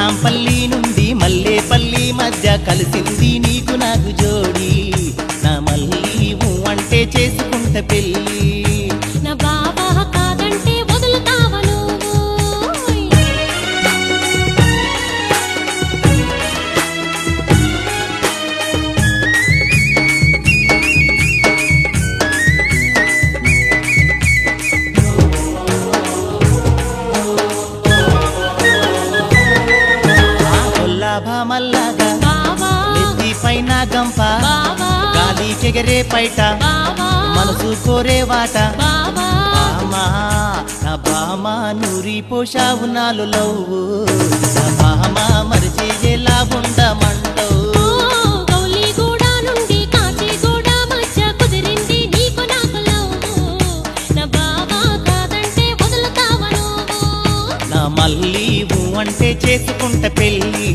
నాంపల్లి నుండి మల్లేపల్లి మధ్య కలిసింది నీకు నాకు జోడి నా మళ్ళీ అంటే చేసుకుంట పెళ్ళి నా బాబా కాదంటే వదులుతావా నువ్వు మల్లాగా బాబా నెత్తి పైన గంప బాబా గాలికెగరే పైట బాబా మనసు కోరే వాట బాబా బామా నా బామా నూరి పోషావు నాలు లవ్వు నా బామా మరిచి ఎలా ఉండమంటవు గౌలిగూడ నుండి కాచిగూడ మధ్య కుదిరింది నీకు నాకు లవ్వు నా బాబా కాదంటే వదులుతావా నువ్వు నా మళ్ళీ అంటే చేసుకుంట పెళ్ళి